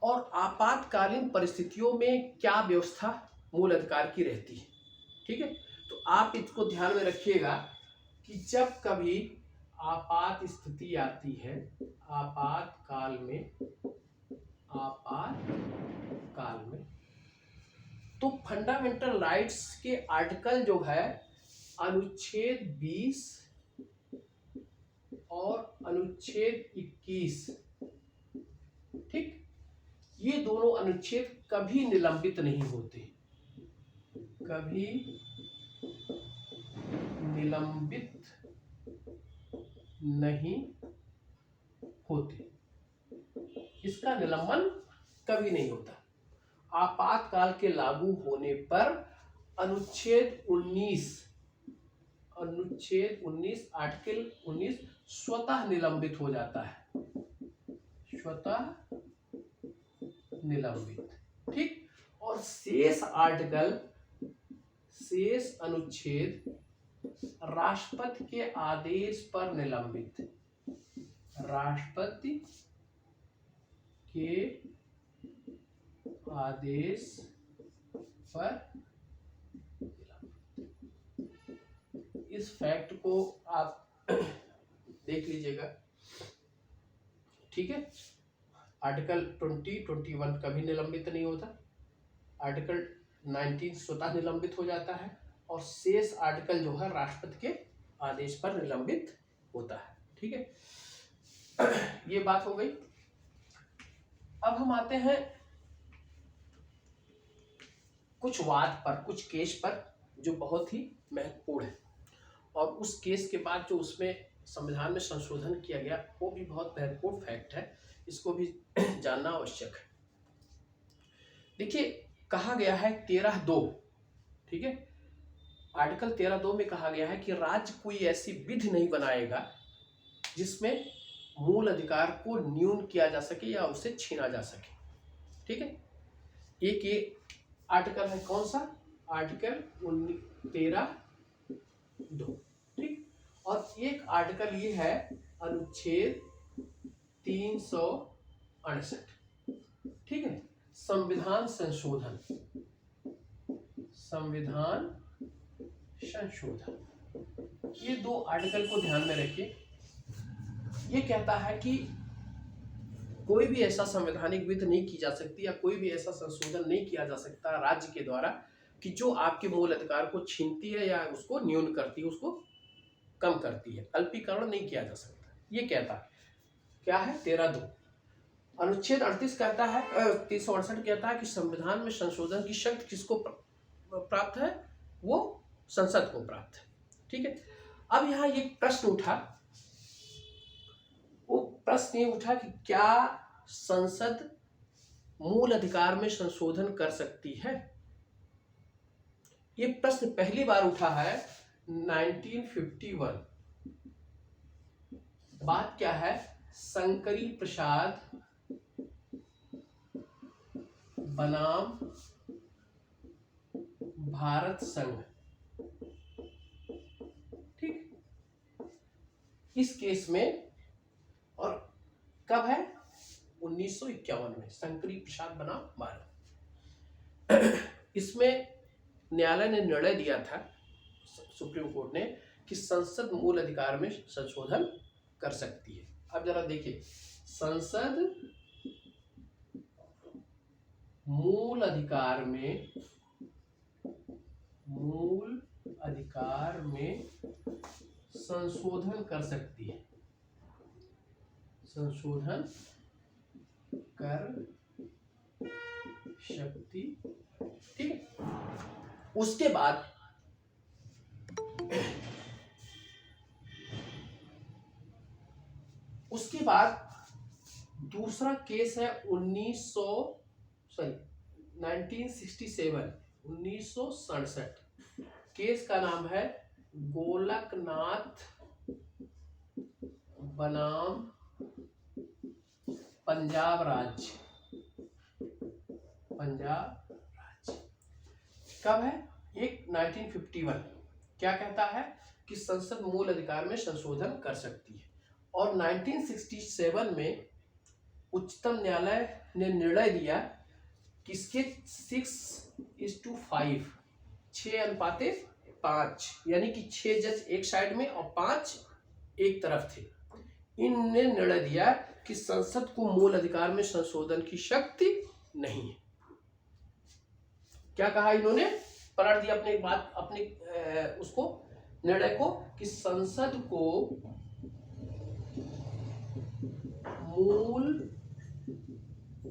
और आपातकालीन परिस्थितियों में क्या व्यवस्था मूल अधिकार की रहती है, ठीक है। तो आप इसको ध्यान में रखिएगा कि जब कभी आपात स्थिति आती है, आपातकाल में तो फंडामेंटल राइट्स के आर्टिकल जो है अनुच्छेद 20 और अनुच्छेद 21, ठीक, ये दोनों अनुच्छेद कभी निलंबित नहीं होते, कभी निलंबित नहीं होते, इसका निलंबन कभी नहीं होता। आपातकाल के लागू होने पर अनुच्छेद 19 आर्टिकल 19 स्वतः निलंबित हो जाता है, स्वतः निलंबित, ठीक। और शेष अनुच्छेद राष्ट्रपति के आदेश पर निलंबित, राष्ट्रपति के आदेश पर, इस फैक्ट को आप देख लीजिएगा, ठीक है। आर्टिकल 20, 21 कभी निलंबित नहीं होता, आर्टिकल 19 स्वतः निलंबित हो जाता है, और शेष आर्टिकल जो है राष्ट्रपति के आदेश पर निलंबित होता है, ठीक है। ये बात हो गई। अब हम आते हैं कुछ वाद पर, कुछ केस पर जो बहुत ही महत्वपूर्ण है, और उस केस के बाद जो उसमें संविधान में संशोधन किया गया, वो भी बहुत महत्वपूर्ण फैक्ट है, इसको भी जानना आवश्यक है। देखिए कहा गया है 13(2), ठीक है, आर्टिकल 13(2) में कहा गया है कि राज्य कोई ऐसी विधि नहीं बनाएगा जिसमें मूल अधिकार को न्यून किया जा सके या उसे छीना जा सके, ठीक है। एक ये आर्टिकल है, कौन सा आर्टिकल 13(2), ठीक। और एक आर्टिकल ये है अनुच्छेद 368, ठीक है, संविधान संशोधन, संविधान संशोधन। ये दो आर्टिकल को ध्यान में रखिए। ये कहता है कि कोई भी ऐसा संवैधानिक विधि नहीं की जा सकती या कोई भी ऐसा संशोधन नहीं किया जा सकता राज्य के द्वारा कि जो आपके मूल अधिकार को छीनती है या उसको न्यून करती है, उसको कम करती है, अल्पीकरण नहीं किया जा सकता। ये कहता है, क्या है 13(2). अनुच्छेद 38 कहता है 368 कहता है कि संविधान में संशोधन की शक्ति किसको प्राप्त है, वो संसद को प्राप्त है, ठीक है। अब यहाँ ये प्रश्न उठा, वो प्रश्न ये उठा कि क्या संसद मूल अधिकार में संशोधन कर सकती है। ये प्रश्न पहली बार उठा है 1951। बात क्या है, शंकरी प्रसाद बनाम भारत संघ, ठीक। इस केस में, और कब है 1951 में, शंकरी प्रसाद बनाम भारत। इसमें न्यायालय ने निर्णय दिया था, सुप्रीम कोर्ट ने, कि संसद मूल अधिकार में संशोधन कर सकती है। अब जरा देखिए, संसद मूल अधिकार में संशोधन कर सकती है, संशोधन कर सकती, ठीक है। उसके बाद दूसरा केस है 1967 केस का नाम है गोलकनाथ बनाम पंजाब राज्य, कब है, एक 1951। क्या कहता है कि संसद मूल अधिकार में संशोधन कर सकती है। और 1967 में उच्चतम न्यायालय ने निर्णय दिया कि इसके 6:5, 6:5, यानी कि 6 जज एक साइड में और 5 एक तरफ थे। इनने निर्णय दिया कि संसद को मूल अधिकार में संशोधन की शक्ति नहीं है। क्या कहा इन्होंने, पलट दिया अपने बात, अपने उसको निर्णय को, कि संसद को मूल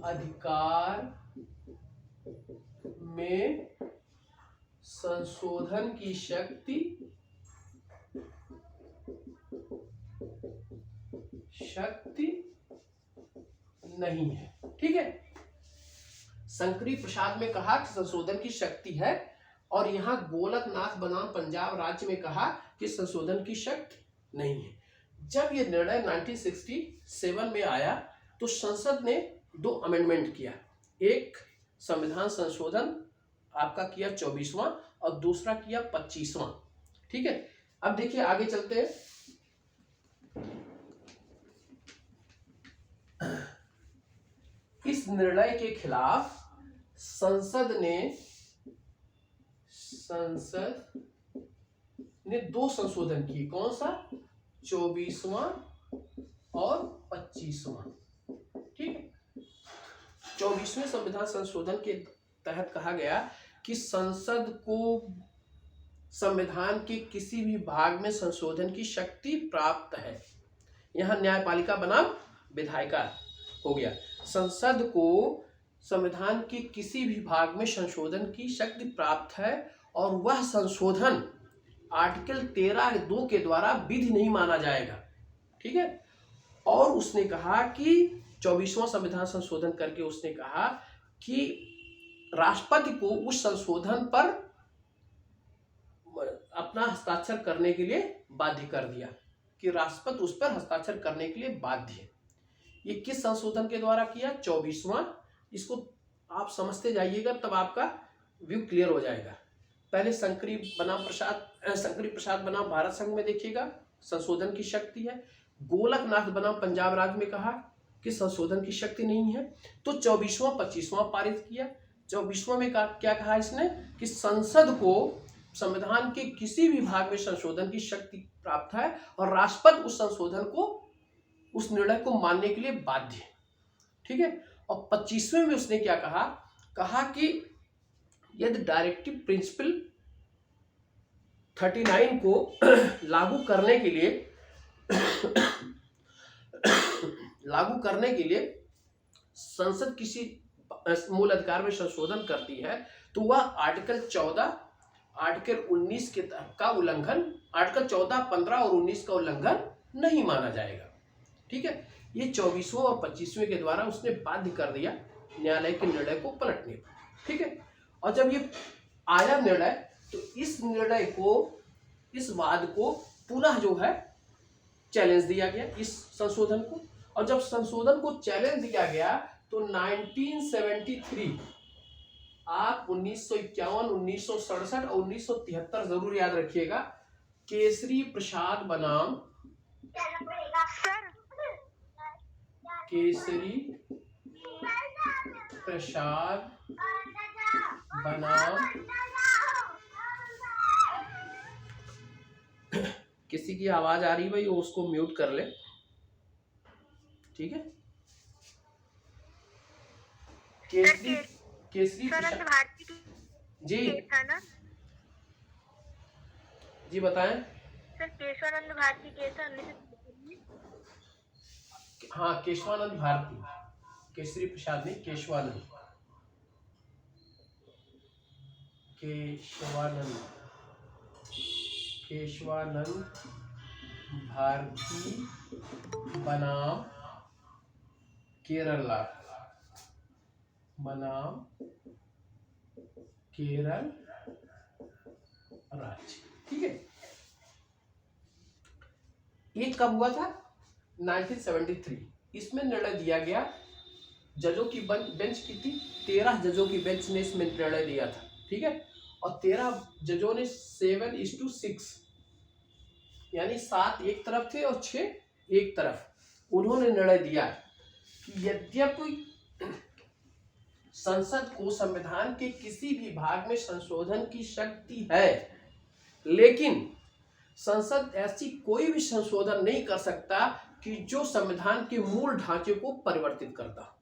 अधिकार में संशोधन की शक्ति नहीं है, ठीक है। शंकरी प्रसाद में कहा कि संशोधन की शक्ति है, और यहां गोलकनाथ बनाम पंजाब राज्य में कहा कि संशोधन की शक्ति नहीं है। जब यह निर्णय 1967 में आया तो संसद ने 2 अमेंडमेंट किया, एक संविधान संशोधन आपका किया 24वां और दूसरा किया 25वां, ठीक है। अब देखिए आगे चलते हैं। इस निर्णय के खिलाफ संसद ने 2 संशोधन किए, कौन सा, 24वां और 25वां, ठीक है। 24वें संविधान संशोधन के तहत कहा गया कि संसद को संविधान के किसी भी भाग में संशोधन की शक्ति प्राप्त है। यहां न्यायपालिका बनाम विधायिका हो गया। संसद को संविधान के किसी भी भाग में संशोधन की शक्ति प्राप्त है, और वह संशोधन आर्टिकल 13(2) के द्वारा विधि नहीं माना जाएगा। ठीक है। और उसने कहा कि 24वां संविधान संशोधन करके उसने कहा कि राष्ट्रपति को उस संशोधन पर अपना हस्ताक्षर करने के लिए बाध्य कर दिया, कि राष्ट्रपति उस पर हस्ताक्षर करने के लिए बाध्य है। ये किस संशोधन के द्वारा किया? 24वां। इसको आप समझते जाइएगा तब आपका व्यू क्लियर हो जाएगा। पहले शंकरी प्रसाद बनाम भारत संघ में देखिएगा संशोधन की शक्ति है। गोलकनाथ बनाम पंजाब राज्य में कहा कि संशोधन की शक्ति नहीं है। तो 24वां 25वां पारित किया। 24वां में क्या कहा इसने कि संसद को संविधान के किसी भी भाग में संशोधन की शक्ति प्राप्त है और राष्ट्रपति उस संशोधन को, उस निर्णय को मानने के लिए बाध्य है। ठीक है। और 25वें में उसने क्या कहा कि यदि डायरेक्टिव प्रिंसिपल 39 को लागू करने के लिए संसद किसी मूल अधिकार में संशोधन करती है तो वह आर्टिकल 14, आर्टिकल 19 का उल्लंघन, आर्टिकल 14, 15 और 19 का उल्लंघन नहीं माना जाएगा। ठीक है। ये 24वें और 25वें के द्वारा उसने बाध्य कर दिया न्यायालय के निर्णय को पलटने पर। ठीक है। और जब ये आया निर्णय तो इस निर्णय को, इस वाद को पुनः जो है चैलेंज दिया गया, इस संशोधन को। और जब संशोधन को चैलेंज दिया गया तो 1973, आप 1951, 1967 और 1973 जरूर याद रखिएगा, केसरी प्रसाद बनाम किसी की आवाज आ रही भाई वो उसको म्यूट कर ले। ठीक है। केसरी प्रसाद जी जी बताएं सर। केशवानंद भारती केस है 1973। हाँ, केशवानंद भारती, केसरी प्रसाद नहीं, केशवानंद भारती बनाम केरल राज्य। ठीक है। ये कब हुआ था? 1973। इसमें निर्णय दिया गया, जजों की बेंच की थी, 13 जजों की बेंच ने इसमें निर्णय दिया था। ठीक है। और 13 जजों ने 7:6 यानी 7 एक तरफ थे और 6 एक तरफ, उन्होंने निर्णय दिया कि यद्यपि संसद को संविधान के किसी भी भाग में संशोधन की शक्ति है, लेकिन संसद ऐसी कोई भी संशोधन नहीं कर सकता कि जो संविधान के मूल ढांचे को परिवर्तित करता।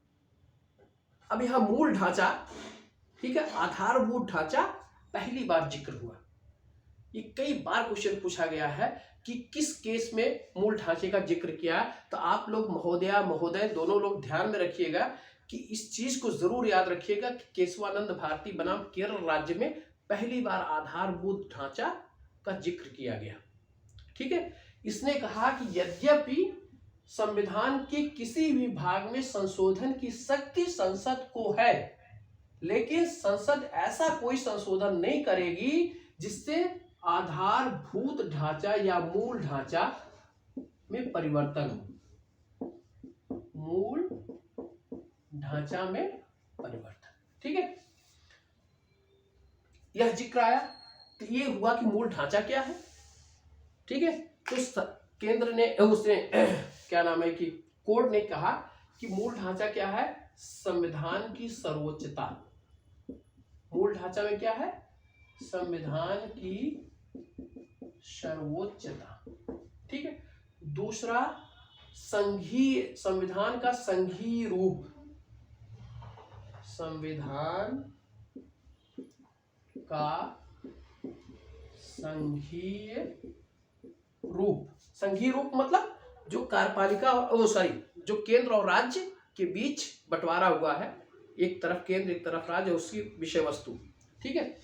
अब यह मूल ढांचा, ठीक है, आधारभूत ढांचा पहली बार जिक्र हुआ। ये कई बार क्वेश्चन पूछा गया है कि किस केस में मूल ढांचे का जिक्र किया। तो आप लोग महोदया महोदय दोनों लोग ध्यान में रखिएगा कि इस चीज को जरूर याद रखिएगा कि केशवानंद भारती बनाम केरल राज्य में पहली बार आधारभूत ढांचा का जिक्र किया गया। ठीक है। इसने कहा कि यद्यपि संविधान के किसी भी भाग में संशोधन की शक्ति संसद को है, लेकिन संसद ऐसा कोई संशोधन नहीं करेगी जिससे आधारभूत ढांचा या मूल ढांचा में परिवर्तन हो। मूल ढांचा में परिवर्तन। ठीक है। यह जिक्र आया तो ये हुआ कि मूल ढांचा क्या है। ठीक है। तो केंद्र ने, उसने क्या नाम है कि कोर्ट ने कहा कि मूल ढांचा क्या है? संविधान की सर्वोच्चता। मूल ढांचा में क्या है? संविधान की सर्वोच्चता। ठीक है। दूसरा, संविधान का संघीय रूप। संविधान का संघीय रूप। संघीय रूप मतलब जो कार्यपालिका जो केंद्र और राज्य के बीच बंटवारा हुआ है, एक तरफ केंद्र एक तरफ राज्य, उसकी विषय वस्तु। ठीक है।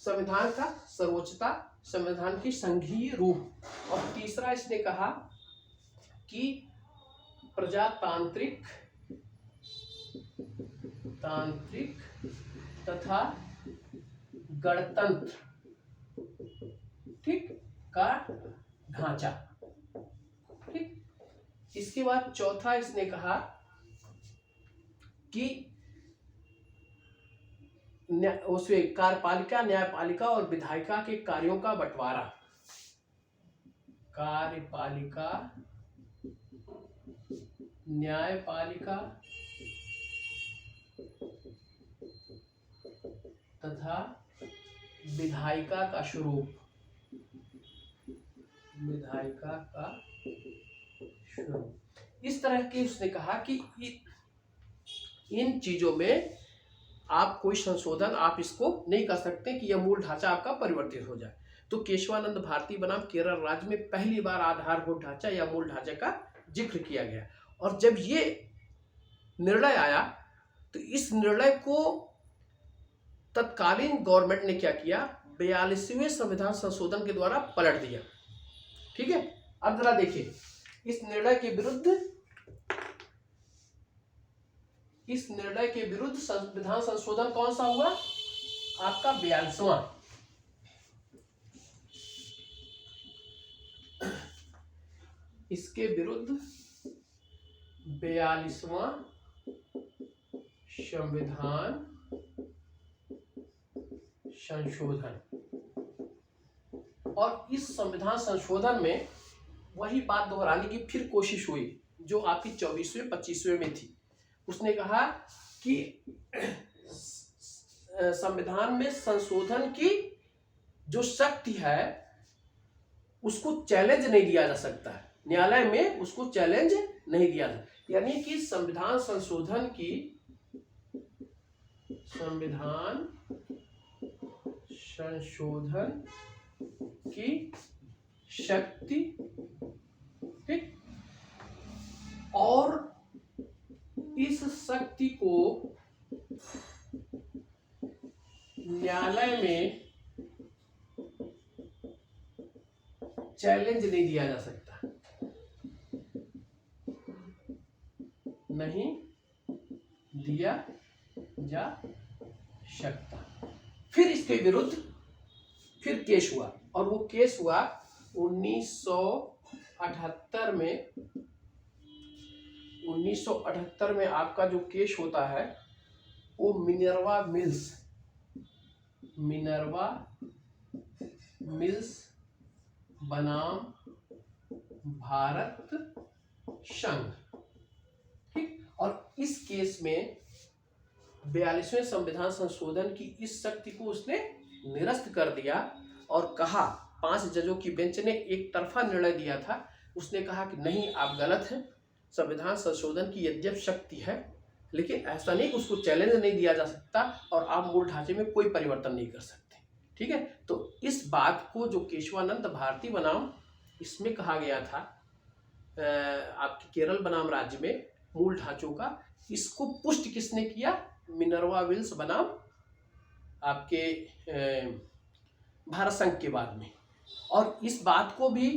संविधान का सर्वोच्चता, संविधान की संघीय रूप। और तीसरा इसने कहा कि प्रजातांत्रिक तथा गणतंत्र, ठीक, का ढांचा। ठीक, इसके बाद चौथा इसने कहा कि उसमें कार्यपालिका, न्यायपालिका और विधायिका के कार्यों का बंटवारा। कार्यपालिका, न्यायपालिका तथा विधायिका का स्वरूप, विधायिका का स्वरूप। इस तरह के उसने कहा कि इन चीजों में आप कोई संशोधन आप इसको नहीं कर सकते कि यह मूल ढांचा आपका परिवर्तित हो जाए। तो केशवानंद भारती बनाम केरल राज्य में पहली बार आधारभूत ढांचा या मूल ढांचे का जिक्र किया गया। और जब ये निर्णय आया तो इस निर्णय को तत्कालीन गवर्नमेंट ने क्या किया, 42वें संविधान संशोधन के द्वारा पलट दिया। ठीक है, अब जरा देखिए इस निर्णय के विरुद्ध संविधान संशोधन कौन सा हुआ आपका, 42वां। इसके विरुद्ध 42वां संविधान संशोधन। और इस संविधान संशोधन में वही बात दोहराने की फिर कोशिश हुई जो आपकी 24वें 25वें में थी। उसने कहा कि संविधान में संशोधन की जो शक्ति है उसको चैलेंज नहीं दिया जा सकता है, न्यायालय में उसको चैलेंज नहीं दिया जा, यानी कि संविधान संशोधन की शक्ति, ठीक, और इस शक्ति को न्यायालय में चैलेंज नहीं दिया जा सकता, नहीं दिया जा सकता। फिर इसके विरुद्ध फिर केस हुआ और वो केस हुआ 1978 में। 1978 में आपका जो केस होता है वो मिनर्वा मिल्स बनाम भारत संघ, ठीक। और इस केस में 42वें संविधान संशोधन की इस शक्ति को उसने निरस्त कर दिया और कहा, 5 जजों की बेंच ने एक तरफा निर्णय दिया था। उसने कहा कि नहीं, आप गलत हैं, संविधान संशोधन की यद्यप शक्ति है लेकिन ऐसा नहीं, उसको चैलेंज नहीं दिया जा सकता और आप मूल ढांचे में कोई परिवर्तन नहीं कर सकते। ठीक है, तो इस बात को जो केशवानंद भारती बनाम इसमें कहा गया था आपके केरल बनाम राज्य में मूल ढांचों का, इसको पुष्ट किसने किया, मिनर्वा मिल्स बनाम आपके भारत संघ के बाद में। और इस बात को भी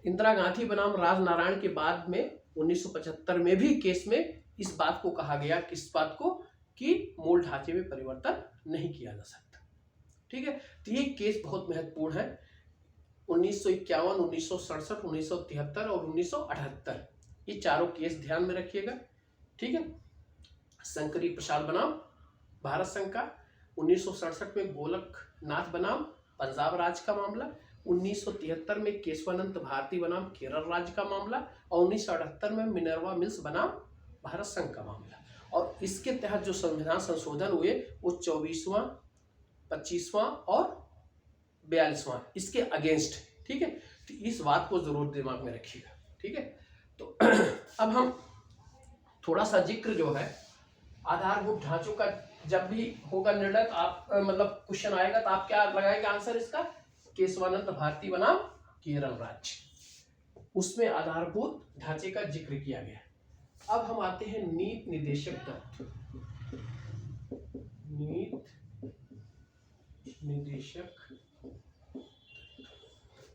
इंदिरा गांधी बनाम राजनारायण के बाद में 1975 में भी केस में इस बात को कहा गया, किस बात को, कि मूल ढांचे में परिवर्तन नहीं किया जा सकता। ठीक है, तो ये केस बहुत महत्वपूर्ण है। 1951, 1967, 1973 और 1978 ये चारों केस ध्यान में रखिएगा। ठीक है, शंकरी प्रसाद बनाम भारत संघ का, 1967 में गोलकनाथ बनाम पंजाब राज्य का मामला, 1973 में केशवानंद भारती बनाम केरल राज्य का मामला और 1978 में मिनर्वा मिल्स बनाम भारत संघ का मामला। और इसके तहत जो संविधान संशोधन हुए वो 24वां, 25वां और 42वां इसके अगेंस्ट। ठीक है, तो इस बात को जरूर दिमाग में रखिएगा। ठीक है, तो अब हम थोड़ा सा जिक्र जो है आधारभूत ढांचों का, जब भी होगा निर्णय तो आप मतलब क्वेश्चन आएगा तो आप क्या लगाएंगे आंसर इसका, केशवानंद भारती बनाम केरल राज्य, उसमें आधारभूत ढांचे का जिक्र किया गया। अब हम आते हैं नीति निर्देशक तत्व। नीति निर्देशक,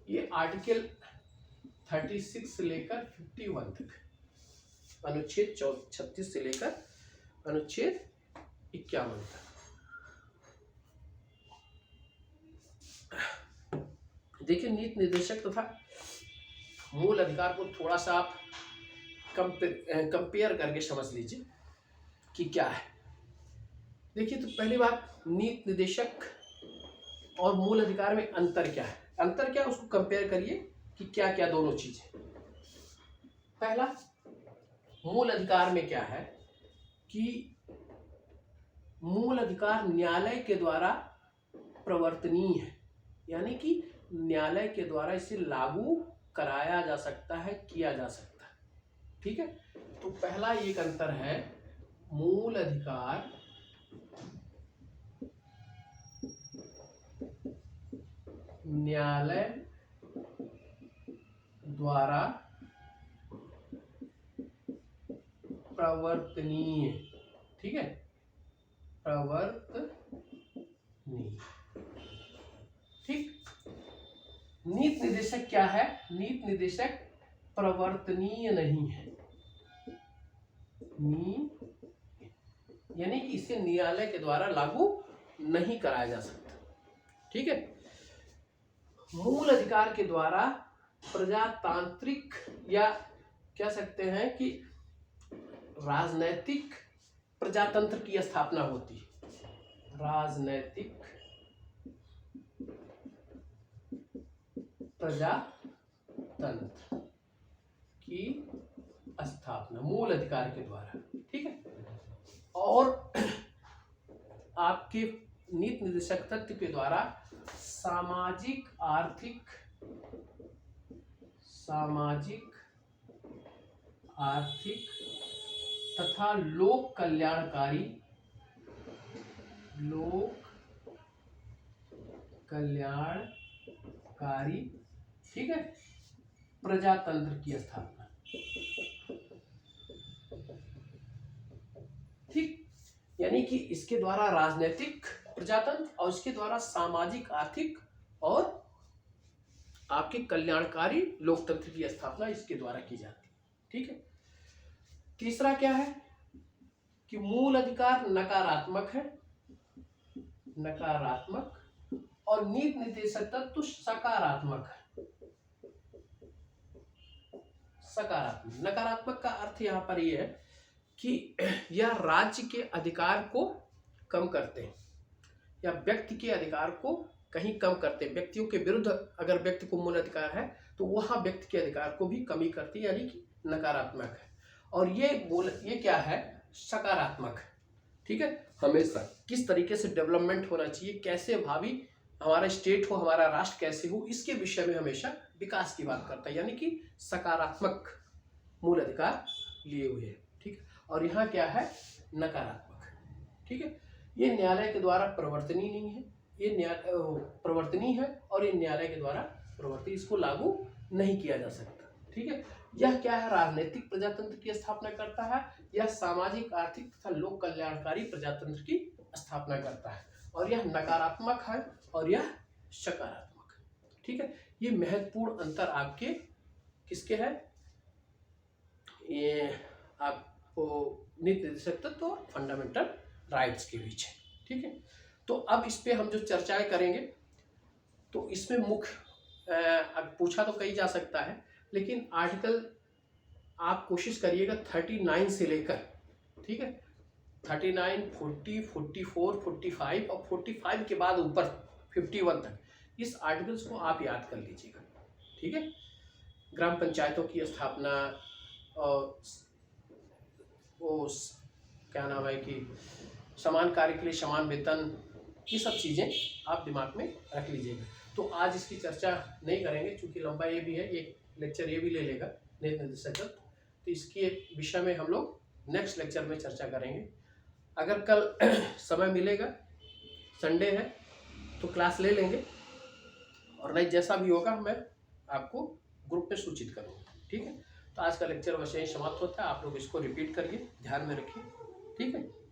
ये आर्टिकल 36 से लेकर 51 तक, अनुच्छेद 36 से लेकर अनुच्छेद 51 तक। देखिए, नीति निर्देशक तथा मूल अधिकार को थोड़ा सा आप कंपेयर करके समझ लीजिए कि क्या है। देखिए, तो पहली बात, नीति निर्देशक और मूल अधिकार में अंतर क्या है। अंतर क्या है उसको कंपेयर करिए कि क्या क्या दोनों चीजें। पहला, मूल अधिकार में क्या है कि मूल अधिकार न्यायालय के द्वारा प्रवर्तनीय है, यानी कि न्यायालय के द्वारा इसे लागू कराया जा सकता है, किया जा सकता है। ठीक है, तो पहला एक अंतर है, मूल अधिकार न्यायालय द्वारा प्रवर्तनीय। ठीक है, प्रवर्तनीय। ठीक। नीति निर्देशक क्या है? नीति निर्देशक प्रवर्तनीय नहीं है, यानी कि इसे न्यायालय के द्वारा लागू नहीं कराया जा सकता। ठीक है। मूल अधिकार के द्वारा प्रजातांत्रिक या कह सकते हैं कि राजनैतिक प्रजातंत्र की स्थापना होती है। राजनैतिक प्रजातंत्र की स्थापना मूल अधिकार के द्वारा। ठीक है। और आपके नीति निर्देशक तत्व के द्वारा सामाजिक आर्थिक तथा लोक कल्याणकारी ठीक है प्रजातंत्र की स्थापना। ठीक, यानी कि इसके द्वारा राजनीतिक प्रजातंत्र और इसके द्वारा सामाजिक, आर्थिक और आपके कल्याणकारी लोकतंत्र की स्थापना इसके द्वारा की जाती है। ठीक है। तीसरा क्या है कि मूल अधिकार नकारात्मक है, और नीति निर्देशक तत्व सकारात्मक है। सकारात्मक, नकारात्मक का अर्थ यहाँ पर यह है कि यह राज्य के अधिकार को कम करते हैं या व्यक्ति के अधिकार को कहीं कम करते हैं। व्यक्तियों के विरुद्ध अगर व्यक्ति को मूल अधिकार है तो वहां व्यक्ति के अधिकार को भी कमी करती है, यानी कि नकारात्मक है। और ये क्या है? सकारात्मक है। ठीक है। हमेशा किस तरीके से डेवलपमेंट होना चाहिए, कैसे भावी हमारा स्टेट हो, हमारा राष्ट्र कैसे हो, इसके विषय में हमेशा विकास की बात करता है, यानी कि सकारात्मक मूल अधिकार लिए हुए है। ठीक है। और यहाँ क्या है? नकारात्मक। ठीक है। ये न्यायालय के द्वारा प्रवर्तनीय नहीं है, ये प्रवर्तनीय है और ये न्यायालय के द्वारा प्रवर्तनीय, इसको लागू नहीं किया जा सकता। ठीक है। यह क्या है? राजनीतिक प्रजातंत्र की स्थापना करता है, यह सामाजिक, आर्थिक तथा लोक कल्याणकारी प्रजातंत्र की स्थापना करता है। और यह नकारात्मक है और यह सकारात्मक है। ठीक है। ये महत्वपूर्ण अंतर आपके किसके है? ये आपको नीति निर्देशक तत्व और फंडामेंटल राइट्स के बीच है। ठीक है। तो अब इस पे हम जो चर्चाएं करेंगे तो इसमें मुख्य अब पूछा तो कही जा सकता है, लेकिन आर्टिकल आप कोशिश करिएगा 39 से लेकर, ठीक है, 39, 40, 44, 45 और 45 के बाद ऊपर 51 तक इस आर्टिकल्स को आप याद कर लीजिएगा। ठीक है। ग्राम पंचायतों की स्थापना और वो क्या नाम है कि समान कार्य के लिए समान वेतन, ये सब चीज़ें आप दिमाग में रख लीजिएगा। तो आज इसकी चर्चा नहीं करेंगे क्योंकि लंबा ये भी है, एक लेक्चर ये भी ले लेगा नीति निर्देशक तत्व, तो इसके विषय में हम लोग नेक्स्ट लेक्चर में चर्चा करेंगे। अगर कल समय मिलेगा, संडे है, तो क्लास ले लेंगे, और नहीं जैसा भी होगा मैं आपको ग्रुप में सूचित करूँगा। ठीक है। तो आज का लेक्चर वैसे ही समाप्त होता है। आप लोग इसको रिपीट करिए, ध्यान में रखिए। ठीक है।